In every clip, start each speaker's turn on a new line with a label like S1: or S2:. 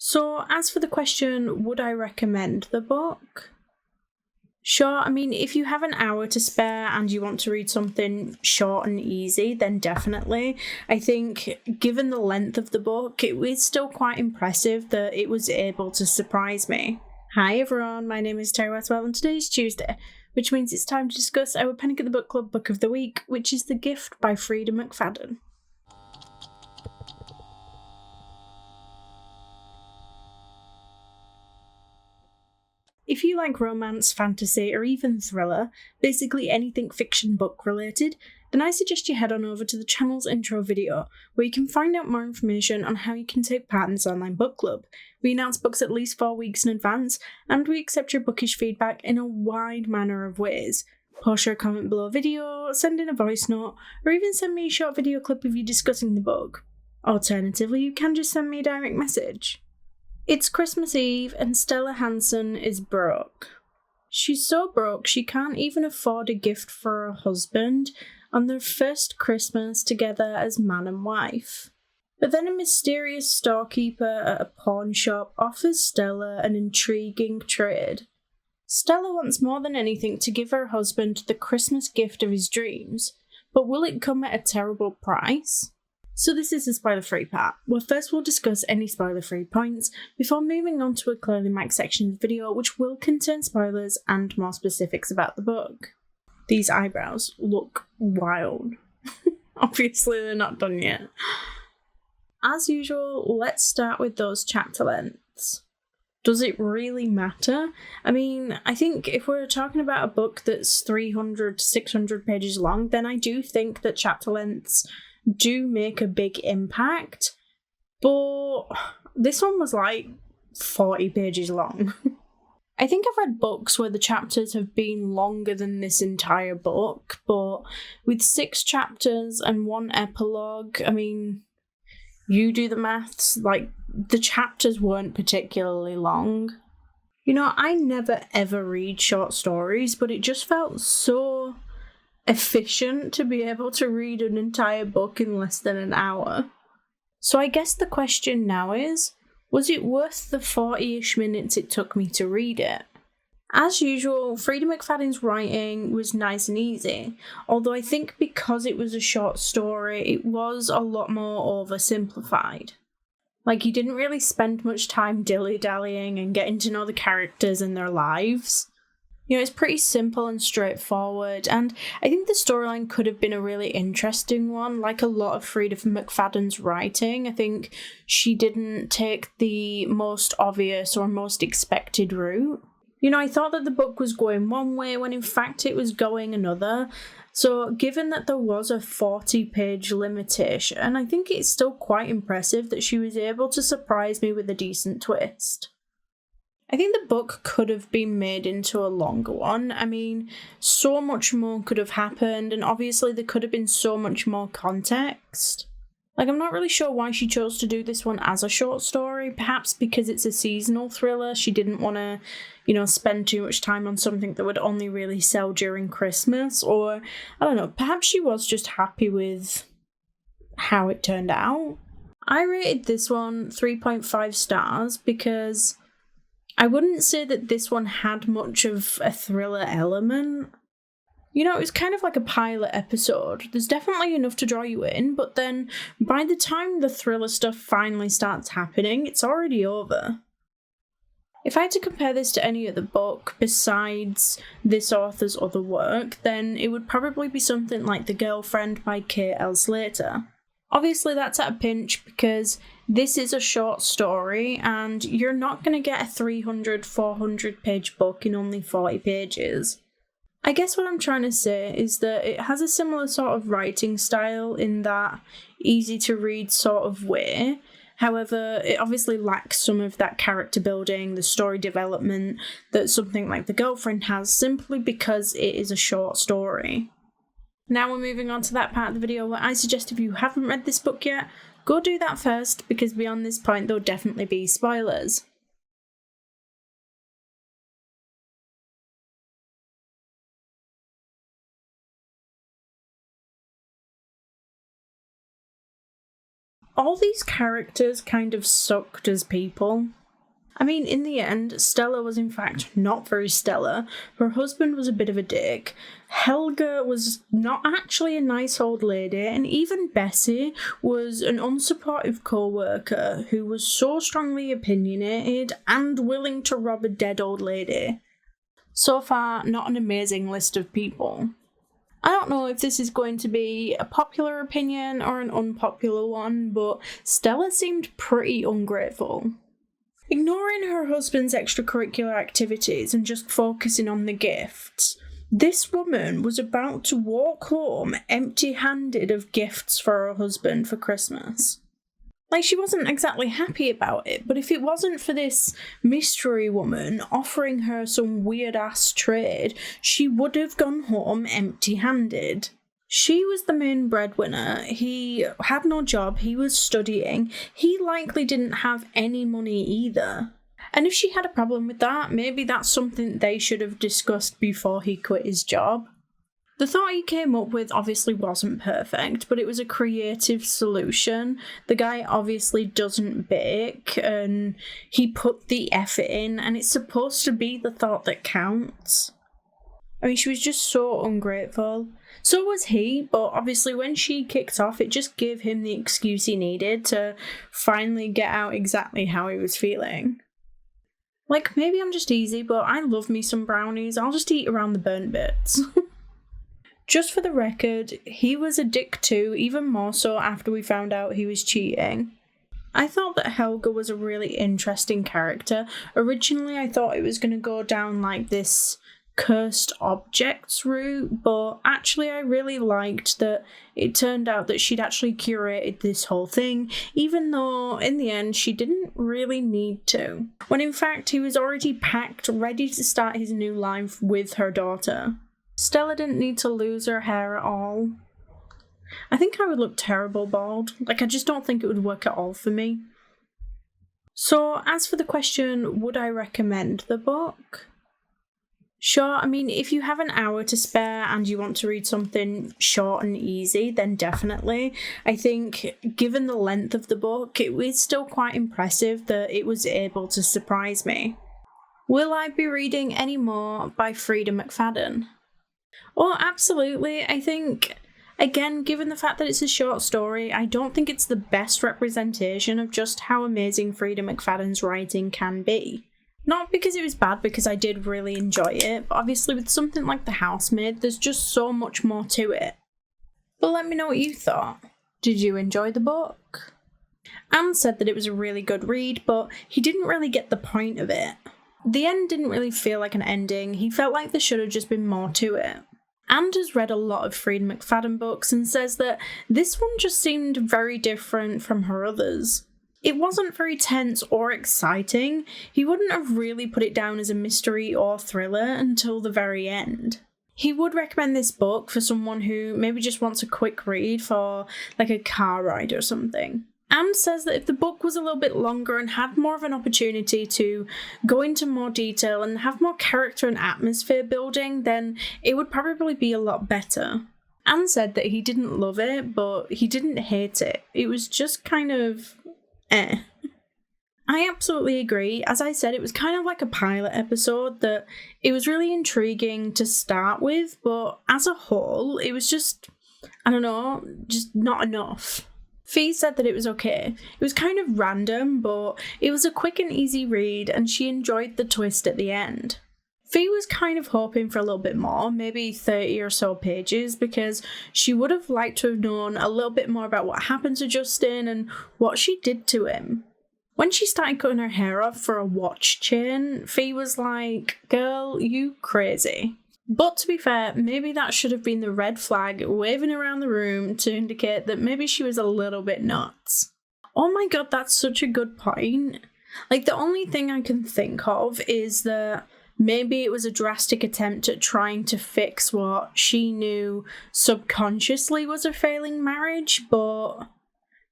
S1: So, as for the question, would I recommend the book? Sure, I mean, if you have an hour to spare and you want to read something short and easy, then definitely. I think, given the length of the book, it was still quite impressive that it was able to surprise me. Hi everyone, my name is Terry Westwell and today is Tuesday, which means it's time to discuss our Panic at the Book Club book of the week, which is The Gift by Freida Mcfadden. If you like romance, fantasy, or even thriller, basically anything fiction book related, then I suggest you head on over to the channel's intro video, where you can find out more information on how you can take part in this online book club. We announce books at least 4 weeks in advance, and we accept your bookish feedback in a wide manner of ways. Post your comment below a video, send in a voice note, or even send me a short video clip of you discussing the book. Alternatively, you can just send me a direct message. It's Christmas Eve and Stella Hansen is broke. She's so broke she can't even afford a gift for her husband on their first Christmas together as man and wife. But then a mysterious storekeeper at a pawn shop offers Stella an intriguing trade. Stella wants more than anything to give her husband the Christmas gift of his dreams, but will it come at a terrible price? So this is the spoiler-free part, where first we'll discuss any spoiler-free points before moving on to a clearly marked section of the video which will contain spoilers and more specifics about the book. These eyebrows look wild. Obviously they're not done yet. As usual, let's start with those chapter lengths. Does it really matter? I mean, I think if we're talking about a book that's 300 to 600 pages long, then I do think that chapter lengths do make a big impact, but this one was like 40 pages long. I think I've read books where the chapters have been longer than this entire book, but with 6 chapters and 1 epilogue, I mean, you do the maths, like, the chapters weren't particularly long. You know, I never ever read short stories, but it just felt so efficient to be able to read an entire book in less than an hour. So I guess the question now is, was it worth the 40-ish minutes it took me to read it? As usual, Freida Mcfadden's writing was nice and easy, although I think because it was a short story, it was a lot more oversimplified. Like, he didn't really spend much time dilly-dallying and getting to know the characters and their lives. You know, it's pretty simple and straightforward, and I think the storyline could have been a really interesting one. Like a lot of Freida Mcfadden's writing, I think she didn't take the most obvious or most expected route. You know, I thought that the book was going one way when in fact it was going another. So given that there was a 40-page limitation, I think it's still quite impressive that she was able to surprise me with a decent twist. I think the book could have been made into a longer one. I mean, so much more could have happened, and obviously there could have been so much more context. Like, I'm not really sure why she chose to do this one as a short story. Perhaps because it's a seasonal thriller, she didn't want to, spend too much time on something that would only really sell during Christmas, or, I don't know, perhaps she was just happy with how it turned out. I rated this one 3.5 stars because I wouldn't say that this one had much of a thriller element. You know, it was kind of like a pilot episode. There's definitely enough to draw you in, but then by the time the thriller stuff finally starts happening, it's already over. If I had to compare this to any other book besides this author's other work, then it would probably be something like The Girlfriend by K.L. Slater. Obviously that's at a pinch because this is a short story and you're not going to get a 300-400 page book in only 40 pages. I guess what I'm trying to say is that it has a similar sort of writing style in that easy to read sort of way. However, it obviously lacks some of that character building, the story development that something like The Girlfriend has, simply because it is a short story. Now we're moving on to that part of the video where I suggest if you haven't read this book yet, go do that first, because beyond this point there'll definitely be spoilers. all these characters kind of sucked as people. I mean, in the end, Stella was in fact not very stellar. Her husband was a bit of a dick. Helga was not actually a nice old lady, and even Bessie was an unsupportive co-worker who was so strongly opinionated and willing to rob a dead old lady. So far, not an amazing list of people. I don't know if this is going to be a popular opinion or an unpopular one, but Stella seemed pretty ungrateful. Ignoring her husband's extracurricular activities and just focusing on the gifts, this woman was about to walk home empty-handed of gifts for her husband for Christmas. Like, she wasn't exactly happy about it, but if it wasn't for this mystery woman offering her some weird-ass trade, she would have gone home empty-handed. She was the main breadwinner. He had no job, he was studying, he likely didn't have any money either. And if she had a problem with that, maybe that's something they should have discussed before he quit his job. The thought he came up with obviously wasn't perfect, but it was a creative solution. The guy obviously doesn't bake, and he put the effort in, and it's supposed to be the thought that counts. I mean, she was just so ungrateful. So was he, but obviously when she kicked off, it just gave him the excuse he needed to finally get out exactly how he was feeling. Like, maybe I'm just easy, but I love me some brownies. I'll just eat around the burnt bits. Just for the record, he was a dick too, even more so after we found out he was cheating. I thought that Helga was a really interesting character. Originally, I thought it was going to go down like this cursed objects route, but actually I really liked that it turned out that she'd actually curated this whole thing, even though in the end she didn't really need to. When in fact he was already packed, ready to start his new life with her daughter. Stella didn't need to lose her hair at all. I think I would look terrible bald. Like, I just don't think it would work at all for me. So, as for the question, would I recommend the book? Sure, I mean, if you have an hour to spare and you want to read something short and easy, then definitely. I think, given the length of the book, it was still quite impressive that it was able to surprise me. Will I be reading any more by Freida Mcfadden? Oh, absolutely. I think, again, given the fact that it's a short story, I don't think it's the best representation of just how amazing Freida Mcfadden's writing can be. Not because it was bad, because I did really enjoy it, but obviously with something like The Housemaid, there's just so much more to it. But let me know what you thought. Did you enjoy the book? Anne said that it was a really good read, but he didn't really get the point of it. The end didn't really feel like an ending. He felt like there should have just been more to it. Anne has read a lot of Freida Mcfadden books and says that this one just seemed very different from her others. It wasn't very tense or exciting. He wouldn't have really put it down as a mystery or thriller until the very end. He would recommend this book for someone who maybe just wants a quick read for like a car ride or something. Anne says that if the book was a little bit longer and had more of an opportunity to go into more detail and have more character and atmosphere building, then it would probably be a lot better. Anne said that he didn't love it, but he didn't hate it. It was just kind of I absolutely agree. As I said, it was kind of like a pilot episode that it was really intriguing to start with, but as a whole, it was just, I don't know, just not enough. Fee said that it was okay. It was kind of random, but it was a quick and easy read, and she enjoyed the twist at the end. Fee was kind of hoping for a little bit more, maybe 30 or so pages, because she would have liked to have known a little bit more about what happened to Justin and what she did to him. When she started cutting her hair off for a watch chain, Fee was like, "Girl, you crazy." But to be fair, maybe that should have been the red flag waving around the room to indicate that maybe she was a little bit nuts. Oh my god, that's such a good point. Like, the only thing I can think of is that maybe it was a drastic attempt at trying to fix what she knew subconsciously was a failing marriage, but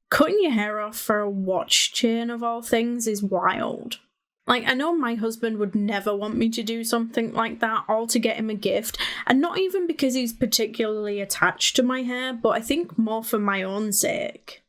S1: cutting your hair off for a watch chain of all things is wild. Like, I know my husband would never want me to do something like that, or to get him a gift, and not even because he's particularly attached to my hair, but I think more for my own sake.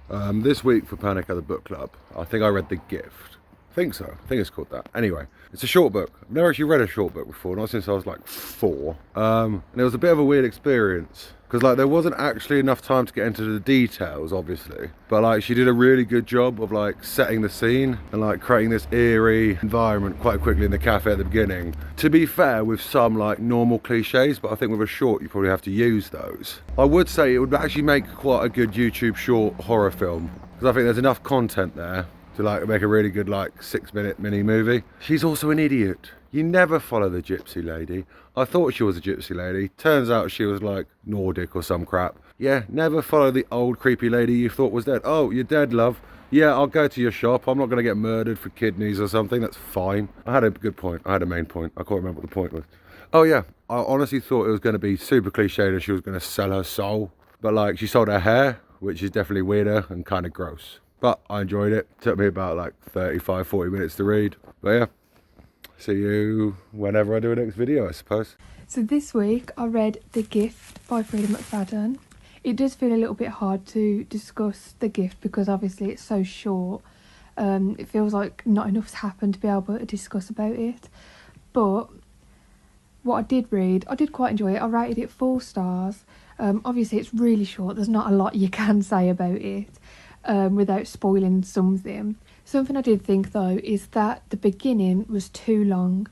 S2: This week for Panic at the Book Club, I think I read The Gift. I think so. I think it's called that. Anyway, it's a short book. I've never actually read a short book before, not since I was like 4. And it was a bit of a weird experience. Because like there wasn't actually enough time to get into the details, obviously. But like she did a really good job of like setting the scene and like creating this eerie environment quite quickly in the cafe at the beginning. To be fair, with some like normal cliches, but I think with a short you probably have to use those. I would say it would actually make quite a good YouTube short horror film. Because I think there's enough content there to like make a really good like 6-minute mini movie. She's also an idiot. You never follow the gypsy lady. I thought she was a gypsy lady. Turns out she was like Nordic or some crap. Yeah, never follow the old creepy lady you thought was dead. Oh, you're dead, love. Yeah, I'll go to your shop. I'm not going to get murdered for kidneys or something. That's fine. I had a good point. I had a main point. I can't remember what the point was. Oh yeah, I honestly thought it was going to be super cliched and she was going to sell her soul. But like she sold her hair, which is definitely weirder and kind of gross. But I enjoyed it. Took me about like 35-40 minutes to read. But yeah, see you whenever I do a next video, I suppose.
S3: So this week I read The Gift by Freida Mcfadden. It does feel a little bit hard to discuss The Gift because obviously it's so short. It feels like not enough's happened to be able to discuss about it. But what I did read, I did quite enjoy it. I rated it 4 stars. Obviously it's really short. There's not a lot you can say about it without spoiling something. Something I did think though is that the beginning was too long.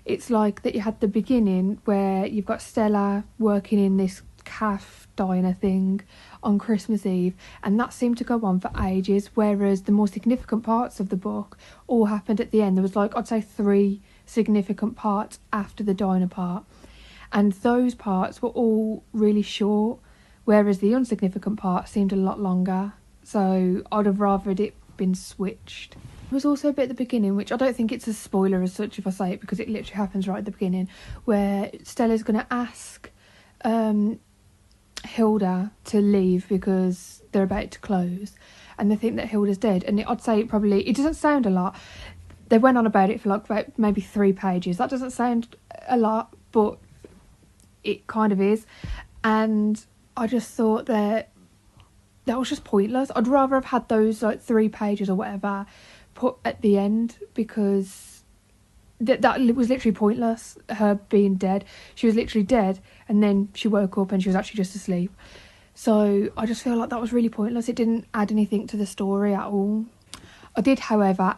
S3: It's like that you had the beginning where you've got Stella working in this calf diner thing on Christmas Eve, and that seemed to go on for ages, whereas the more significant parts of the book all happened at the end. There was like, I'd say 3 significant parts after the diner part, and those parts were all really short, whereas the insignificant part seemed a lot longer. So I'd have rathered it been switched. There was also a bit at the beginning, which I don't think it's a spoiler as such if I say it, because it literally happens right at the beginning, where Stella's going to ask Hilda to leave because they're about to close and they think that Hilda's dead. And I'd say it doesn't sound a lot. They went on about it for like about maybe 3 pages. That doesn't sound a lot, but it kind of is. And I just thought that was just pointless. I'd rather have had those like 3 pages or whatever put at the end, because that was literally pointless, her being dead. She was literally dead and then she woke up and she was actually just asleep. So I just feel like that was really pointless. It didn't add anything to the story at all. I did, however,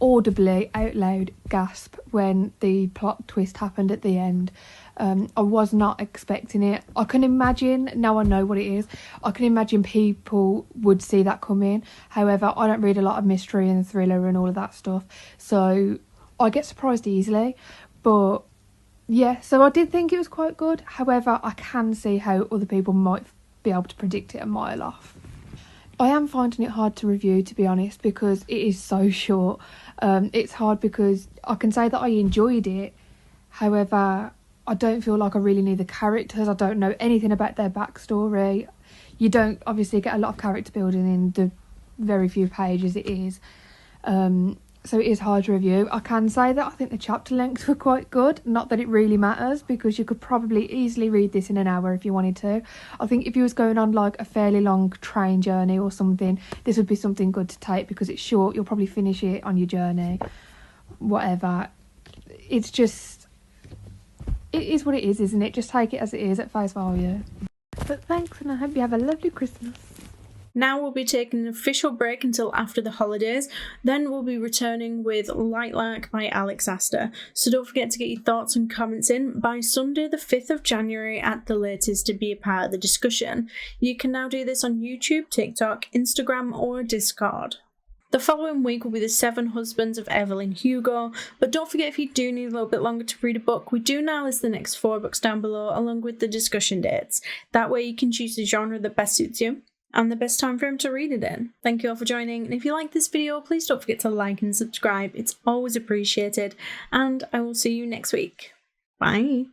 S3: audibly out loud gasp when the plot twist happened at the end. I was not expecting it. I can imagine, now I know what it is, I can imagine people would see that coming. However, I don't read a lot of mystery and thriller and all of that stuff, so I get surprised easily. But yeah, so I did think it was quite good. However, I can see how other people might be able to predict it a mile off. I am finding it hard to review, to be honest, because it is so short. It's hard because I can say that I enjoyed it. However, I don't feel like I really knew the characters. I don't know anything about their backstory. You don't obviously get a lot of character building in the very few pages it is. So it is hard to review. I can say that I think the chapter lengths were quite good. Not that it really matters, because you could probably easily read this in an hour if you wanted to. I think if you was going on like a fairly long train journey or something, this would be something good to take, because it's short. You'll probably finish it on your journey. Whatever. It's just... it is what it is, isn't it? Just take it as it is at face value. But thanks, and I hope you have a lovely Christmas.
S1: Now we'll be taking an official break until after the holidays, then we'll be returning with Lightlark by Aster. So don't forget to get your thoughts and comments in by Sunday the 5th of January at the latest to be a part of the discussion. You can now do this on YouTube, TikTok, Instagram or Discord. The following week will be the 7 Husbands of Evelyn Hugo, but don't forget, if you do need a little bit longer to read a book, we do now list the next 4 books down below along with the discussion dates. That way you can choose the genre that best suits you and the best time frame to read it in. Thank you all for joining, and if you like this video, please don't forget to like and subscribe. It's always appreciated, and I will see you next week. Bye!